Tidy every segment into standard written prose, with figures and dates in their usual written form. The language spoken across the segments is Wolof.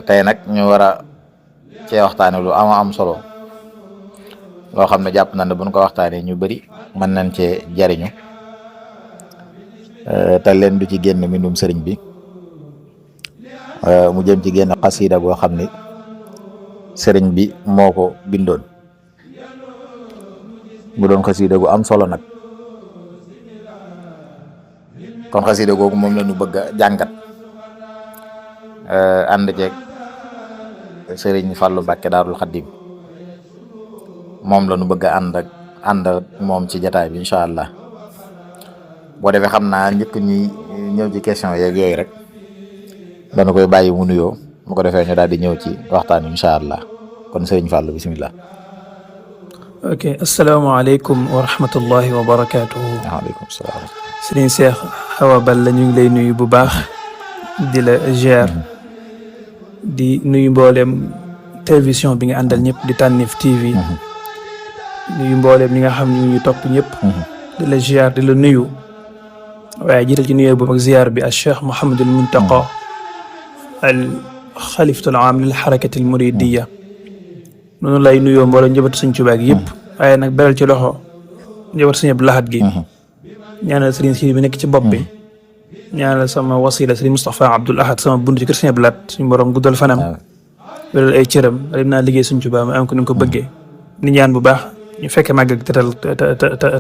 tey nag ñu war a cee waxtaane lu am solo loo xam ne jàpp na ne buñ ko waxtaanee ñu bari mën nañ cee jariñu te leen du ci génn mbindum sëriñ bi mu jëm ci génn xasida goo xam ni sëriñ bi moo ko bindoon mu doon xasida gu am solo nag kon xasida googu moom la ñu bëgg a jàngat ànd ceeg sëriñ Fallou Mbacké Daarul Xaddim moom la ñu bëgg a ànd ak moom ci jataay bi incha allah boo defee xam naa njëkk ñuy ñëw ci question yeeg yooyu rek dana koy bàyyi mu nuyoo mu ko defee ñu daal di ñëw ci waxtaan incha allah kon sëriñ Fallou bisimilah. ok asalaamaaleykum wa rahmatullahi wa barakaatuhu. waaleykum salaam. sëriñ Cheikh Awa Balla ñu ngi lay nuyu bu baax di la ziar di nuyu mboolem télévision bi nga àndal ñëpp di Tànneef TV. nuyu mboolem ñi nga xam ne ñu topp ñëpp. di la ziar di la nuyu. waaye jiital ci nuyoo boobu ak ziar bi al Cheikh Mouhamadul Muntaqa al xalifatul aam lil xarakatil muridiya noonu lay nuyoo mboolem njabootu Sëriñ Tuubaa gi yëpp. waaye nag beral ci loxo njabootu Sëriñ Abdou Lahad gi. ñaanal Sëriñ si bi nekk ci bopp bi. ñaanal sama wasila Sëriñ Moustapha Abdoul Ahad sama bunt ci kër Sëriñ Abdou Lahad suñu borom guddal fanam. wéral ay cëram lim naa liggéey Sëriñ Tuubaa ma am ko ni ko bëggee. ni ñaan bu baax ñu fekkee màgg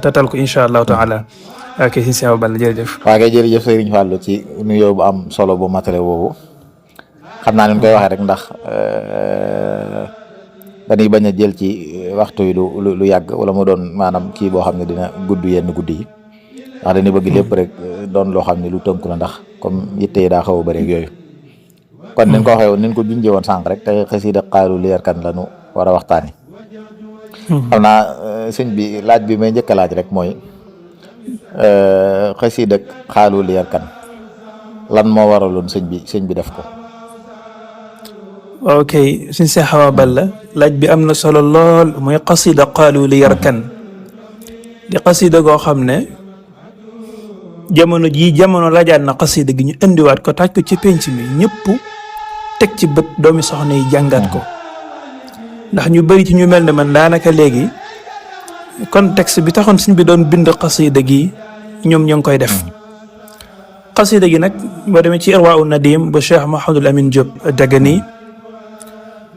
tatal ko incha allahu taala. ok si Cheikh Awa Balla jërëjëf. waa kay jërëjëf Sëriñ Fallou ci nuyoo bu am solo bu matale boobu xam naa ni ñu koy waxee rek ndax dañuy bañ a jël ci waxtu yi lu yàgg wala mu doon maanaam kii boo xam ne dina gudd yenn guddi yi ndax dañuy bëgg lépp rek doon loo xam ne lu tënku la ndax comme yitte yi daa xaw a bëri ak yooyu. kon niñ ko waxee woon niñ ko junjee woon sànq rek tey xasida xaalu leer kan la ñu war a waxtaani xam naa sëñ bi laaj bi may njëkk a laaj rek mooy xasida xaalu leer kan lan moo waraloon sëñ bi def ko. ok sëñ Cheikh Awa Balla laaj bi am na solo lool mooy xasida xaalu li yarkan di xasida goo xam ne jamono lajaat na xasida gi ñu indiwaat ko taaj ko ci penc mi ñëpp teg ci bët doomi soxna yi jàngaat ko ndax ñu bari ci ñu mel ne man daanaka léegi contexte bi taxoon sëñ bi doon bind xasida gi ñoom ñoo ngi koy def xasida gi nag boo demee ci Irwaa'u Nadim ba Cheikh Mouhamadul Amin Diop Dagana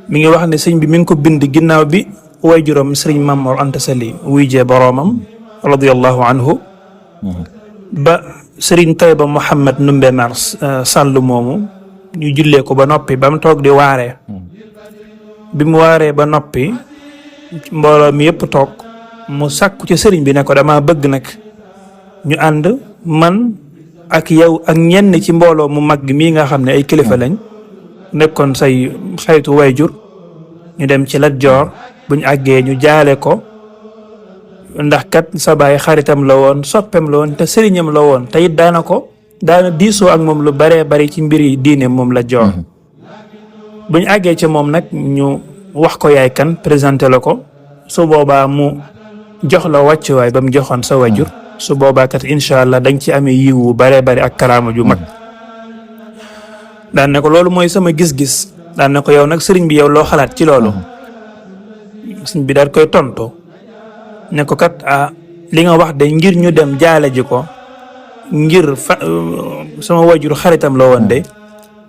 mi ngi wax ne sëñ bi mi ngi ko bind ginnaaw bi way juróom sëriñ Mamor Anta Sali wuy jee boroomam radiyallahu anhu ba sëriñ Tayba Mouhamad Numbe Mar Sall moomu ñu jullee ko ba noppi ba mu toog di waaree bi mu waaree ba noppi mbooloo mi yëpp toog mu sàkku ci sëriñ bi ne ko dama bëgg nag ñu ànd man ak yow ak ñenn ci mbooloo mu mag mii nga xam ne ay kilifa lañ nekkoon say xaytu wayjur ñu dem ci Lat Joor buñ àggee ñu jaale ko ndax kat sa baay xaritam la woon soppem la woon te sëriñam la woon te it daana diisoo ak moom lu baree bari ci mbir yi diine moom Lat Joor buñ àggee ci moom nag ñu wax ko yaay kan présenté la ko su boobaa mu jox la wàccuwaay ba mu joxoon sa wayjur su boobaa kat incha allah dañ ci amee yiw wu baree bari ak karaama ju mag daan ne ko loolu mooy sama gis-gis daan ne ko yow nag sëriñ bi yow loo xalaat ci loolu sëriñ bi daal koy tontu ne ko kat li nga wax de ngir ñu dem jaale ji ko ngir sama wajur xaritam la woon de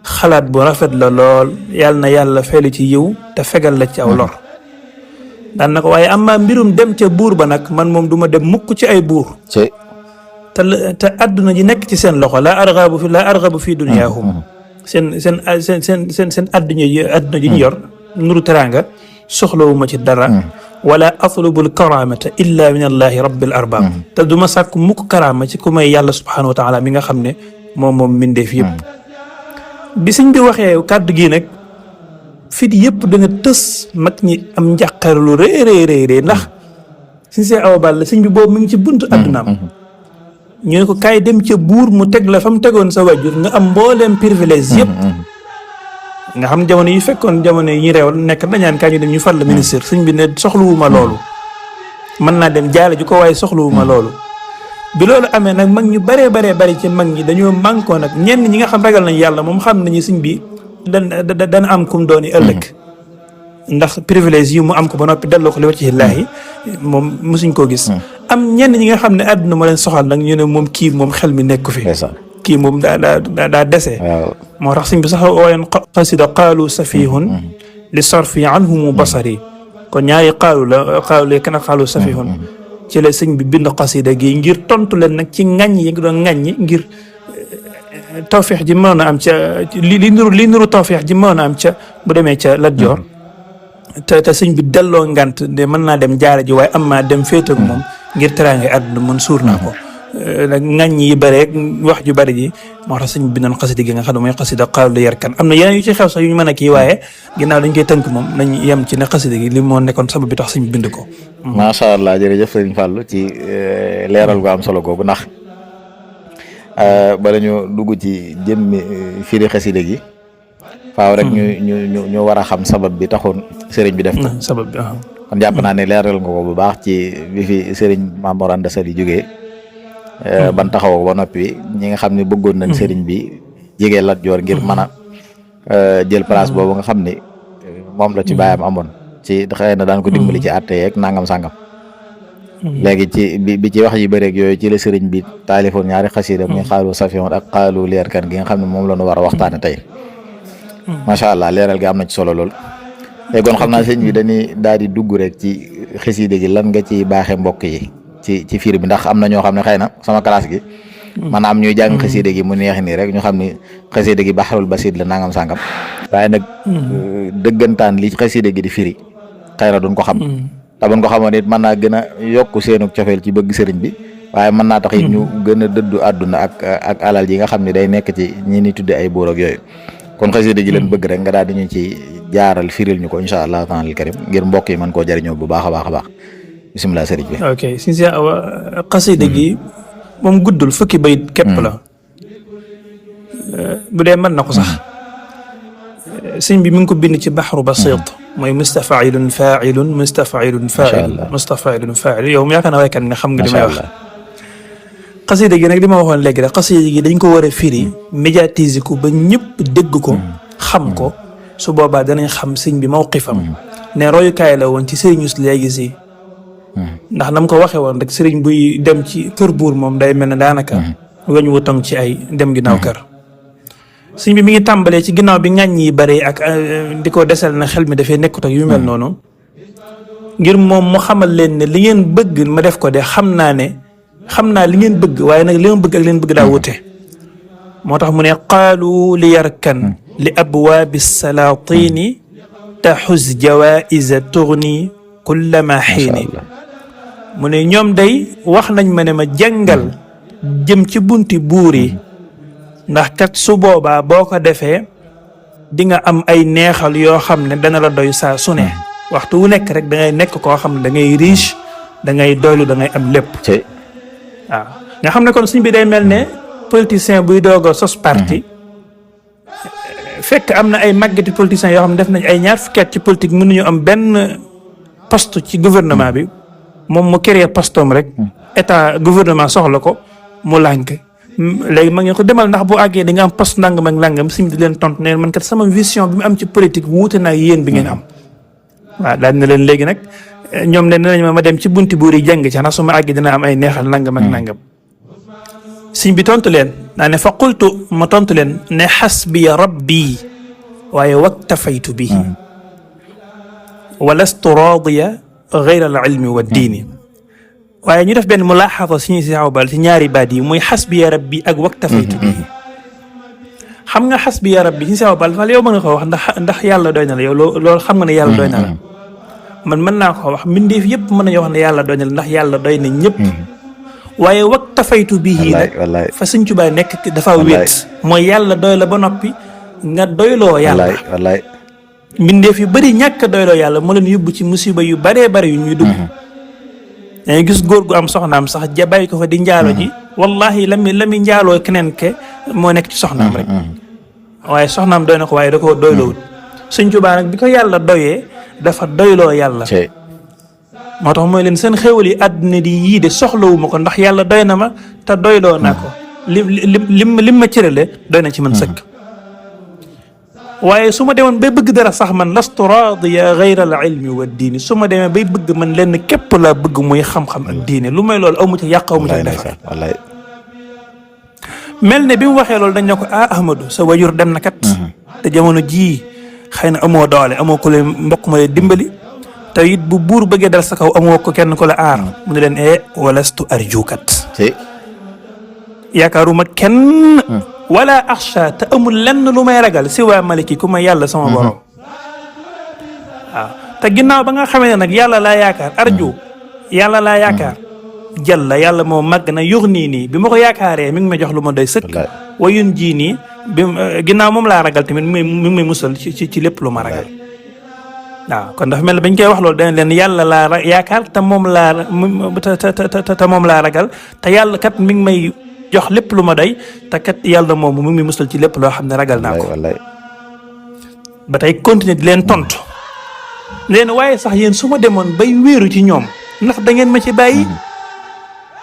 xalaat bu rafet la lool yàlla na yàlla felu ci yiw te fegal la ci aw lor daan na ko waaye am maa mbirum dem ca buur ba nag man moom duma dem mukk ci ay buur te àdduna ji nekk ci seen loxo laa argabu fi dunyaahum seen àdduna ji ñu yor nuru teraanga soxlawuma ci dara wala atlubul karamata illa min allahi rabbil arbab te du ma sàkk mukk karama ci ku may yàlla subhanahu wa taala mi nga xam ne moom mbindeef yëpp bi sëñ bi waxee kàddu gi nag fit yëpp da nga tës mag ñi am njàqare lu rëy ndax sëñ Cheikh Awa Balla sëñ bi boobu mi ngi ci buntu addunaam ñu ne ko kaay dem ca buur mu teg la fa mu tegoon sa wajur nga am mbooleem privilège yëpp nga xam jamono yi fekkoon jamono yi ñu réew nekk dañaan kaa ñu dem ñu fal la ministre sëñ bi ne soxluwuma loolu mën naa dem jaale ju ko waaye soxluwuma loolu bi loolu amee nag mag ñu bari ci mag ñi dañoo mànkoo nag ñenn ñi nga xam ragal nañ yàlla moom xam nañu sëñ bi dana am kum dooni ëllëg ndax privilège yi mu am ko ba noppi delloo ko li wacci laahi moom mosuñ koo gis am ñenn ñi nga xam ne àdduna moo leen soxal nag ñu ne moom kii moom xel mi nekku fi kii moom daa dese moo tax sëñ bi sax wooyoon xasida qaalu safihun li sarfi anhumu basari kon ñaari qaalu kan a qaalu safihun ci la sëñ bi bind xasida gi ngir tontu leen nag ci ŋaññ yi nga doon ŋaññi ngir tawfeex ji mënoon a am ca li nuru tawfeex ji mënoon a am ca bu demee ca Lat Joor te sëñ bi delloo ngant de mën naa dem jaare ji waaye am maa dem féet ak moom ngir teraangay àdduna mën suur naa ko nag ŋaññ yi bëreeg wax ju bëri ji moo tax sëñ bi bindoon xasida gi nga xam ne mooy xasida Qaalu Yarkan am na yeneen yu ci xew sax yu ñu mën a kii waaye ginnaaw dañ koy tënk moom nañ yem ci ne xasida gi li moo nekkoon sabab bi tax sëñ bi bind ko. macha allah jërëjëf sëñ Fallou ci leeral gu am solo googu ndax bala ñu dugg ci jëmmi firi xasida gi faaw rek ñu war a xam sabab bi taxoon sëriñ bi def ko. sabab bi kon jàpp naa ne leeral nga ko bu baax ci bi fi sëriñ Maam Mor Anta Sali jógee. ban taxawoo ba noppi ñi nga xam ne bëggoon nañ sëriñ bi jege Lat Joor ngir mën a jël place boobu nga xam ni moom la ci baayam amoon ci xëy na daan ko dimbali ci àtte yeeg nangam sangam. léegi ci bi ci wax yi bëreeg yooyu ci la sëriñ bi taalifoon ñaari xasida muy xaalu safiyoon ak xaalu leerkan gi nga xam ne moom la ñu war a waxtaane tey. macha allah leeral gi am na ci solo lool. léegi kon xam naa sëriñ bi dañuy daal di dugg rek ci xasida gi lan nga ci baaxee mbokk yi. ci fiir bi ndax am na ñoo xam ne xëy na sama classe gi maanaam ñuy jàng xasida gi mu neex nii rek ñu xam ni xasida gi baxarul basid la nangam sangam waaye nag dëggantaan li xasida gi di firi xëy na duñ ko xam te buñ ko xamoon it mën naa gën a yokk seenu cofeel ci bëgg sëriñ bi waaye mën naa tax it ñu gën a dëddu àdduna ak alal yi nga xam ne day nekk ci ñi ni tudde ay buur ak yooyu kon xasida gi leen bëgg rek nga daal di ñu ci jaaral firil ñu ko incha allah taala karim ngir mbokk yi mën koo jëriñoo bu baax a baax a baax bisimilah sëriñ bi. ok si xasida gi moom guddul fukki bayit képp la bu dee mën na ko sax sëñ bi mi ngi ko bind ci baxru basit mooy mustafailun failun mustafailun fail mustafailun fail yow mu yaakaar na waykat nga xam nga li may wax xasida gi nag li ma waxoon léegi rek xasida gi dañ ko war a firi médiatiser ko ba ñëpp dégg ko xam ko su boobaa danañ xam sëñ bi mawqifam ne royukaay la woon ci sëriñus léegi si ndax nam ko waxee woon rek sëriñ buy dem ci kër buur moom day mel ne daanaka weñ wu tong ci ay dem ginnaaw kër sëriñ bi mi ngi tàmbalee ci ginnaaw bi ŋàññ yi bare ak di ko desal na xel mi dafay nekkut ak yu mel noonu ngir moom mu xamal leen ne li ngeen bëgg ma def ko de xam naa li ngeen bëgg waaye nag li ma bëgg ak leen bëgg daa wute moo tax mu ne qaalu li yarkan li abwaabi salaatini taxuz jawaïsa tugni kullama xiini mu ne ñoom day wax nañ ma ne ma jàngal jëm ci bunti buur yi ndax kat su boobaa boo ko defee di nga am ay neexal yoo xam ne dana la doy saa su ne waxtu wu nekk rek da ngay nekk koo xam ne da ngay riche da ngay doylu da ngay am lépp waaw nga xam ne kon suñ bi day mel ne politicien buy doog a sos parti fekk am na ay màggati politiciens yoo xam ne def nañ ay ñaar fukki at ci politique mënuñu am benn poste ci gouvernement bi moom mu créé postom rek état gouvernement soxla ko mu lànk léegi ma ngeen ko demal ndax bu àggee di nga am poste nangam ak nangam sim di leen tontu ne man kat sama vision bi mu am ci politique wuute naa yéen bi ngeen am waaw daal na leen léegi nag ñoom ne nañ ma dem ci bunti buur yi jàng ci ndax su ma àggee dina am ay neexal nangam ak nangam sim bi tontu leen naa ne fa qultu ma tontu leen ne xasbiya rabbi waaye waktafaytu bihi walastu raadiya gayra al ilmi wa diini waaye ñu def benn mulaaxasa suñu si xawbal ci ñaari baat yi muy xasbiya rabbi ak waktafaytu bihi xam nga xasbiya rabbi suñu si xawbal fa yow mën nga ko wax ndax yàlla doy na la yow loolu xam nga ne yàlla doy na la man mën naa ko wax mbindeef yëpp mën nañoo wax ne yàlla doy na la ndax yàlla doy na ñëpp waaye waktafaytu bihi nag fa Sëñ Tuubaa nekk dafa wéet mooy yàlla doy la ba noppi nga doyloo yàlla mbindeef yu bëri ñàkk doyloo yàlla moo leen yóbbu ci musiba yu baree bari yu ñuy dugg dangay gis góor gu am soxnaam sax ja bàyyi ko fa di njaalo ji wallahi la mi njaaloo keneen ke moo nekk ci soxnaam rek waaye soxnaam doy na ko waaye da koo doyloowut Sëñ Tuubaa nag bi ko yàlla doyee dafa doyloo yàlla moo tax mooy leen seen xéwal yi àdduna di yii de soxlawuma ko ndax yàlla doy na ma te doyloo naa ko lim ma cërale doy na ci man sëkk waaye su ma demoon bay bëgg dara sax man lastu raadiya gayra al ilmi wa diini su ma demee bay bëgg man lenn képp laa bëgg muy xam-xam ak diine lu may loolu aw mu ci yàq aw mu ci defar wallaay mel ne bi mu waxee loolu dañ ne ko Ahmadou sa wajur dem na kat te jamono jii xëy na amoo doole amoo ko leen mbokk ma leen dimbali te it bu buur bëggee dal sa kaw amoo ko kenn ko la aar mu ne leen walastu arjukat yaakaaruma kenn wala axsha te amul lenn lu may ragal si waa maliki ku ma yàlla sama borom waaw te ginnaaw ba nga xamee ne nag yàlla laa yaakaar arju yàlla laa yaakaar jàlla yàlla moo màgg na yux nii bi ma ko yaakaaree mi ngi may jox lu ma doy sëkk wayun jii nii bi ginnaaw moom laa ragal tamit mi ngi may musal ci lépp lu ma ragal waaw kon dafa mel ne bañ koy wax loolu dañ leen yàlla laa yaakaar te moom laa te moom laa ragal te yàlla kat mi ngi may jox lépp lu ma doy te kat yàlla moom mu ngi musal ci lépp loo xam ne ragal naa ko ba tey continuer di leen tontu leen waaye sax yéen su ma demoon bay wéeru ci ñoom ndax da ngeen ma ci bàyyi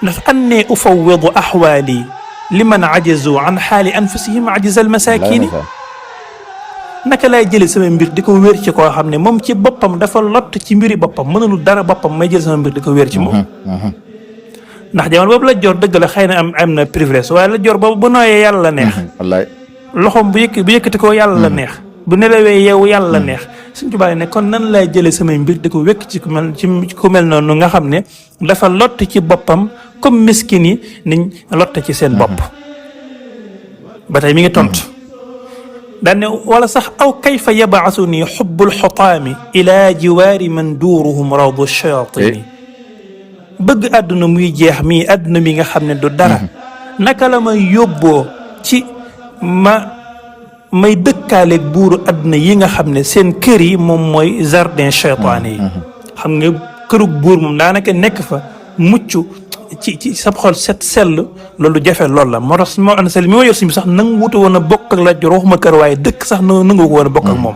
ndax annee ufawwidu axwaali liman ajazu an xaali anfusihim ajiza almasakini naka laay jëlee sama mbir di ko wéer ci koo xam ne moom ci boppam dafa lott ci mbiri boppam mënul dara boppam may jël sama mbir di ko wéer ci moom ndax jamono boobu la jor dëgg la xëy na am na privilège waaye la jor boobu bu nooyee yàlla la neex wallaay loxoom bu yëkkati ko yàlla la neex bu nelawee yow yàlla la neex suñ tubaab ne kon nan laay jëlee samay mbir di ko wékk ci ku mel noonu nga xam ne dafa lott ci boppam comme miskin yi niñ lott ci seen bopp ba tey mi ngi tontu daan ne wala sax aw kayfa yabaasu nii xubbul xotaami ila jiwaari man duuruhum rawdu shayatini bëgg àdduna muy jeex mii àdduna mi nga xam ne du dara naka la may yóbboo ci may dëkkaaleeg buuru àdduna yi nga xam ne seen kër yi moom mooy jardin cheytaane yi xam nga kërug buur moom daanaka nekk fa mucc ci sa xol set sell loolu jafe loolu la moo tax moo an sell mi ma yor si bi sax nangu wutu woon a bokk ak Lat Joor waxuma kër waaye dëkk sax nangu ko woon a bokk ak moom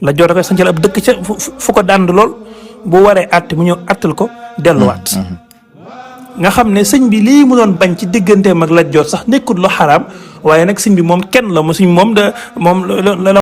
Lat Joor da koy sancal ab dëkk ca fu ko dànd lool bu waree àtt mu ñëw àttal ko delluwaat nga xam ne sëñ bi lii mu doon bañ ci digganteem ak Lat Joor sax nekkul lu xaraam waaye nag sëñ bi moom kenn la moom da moom la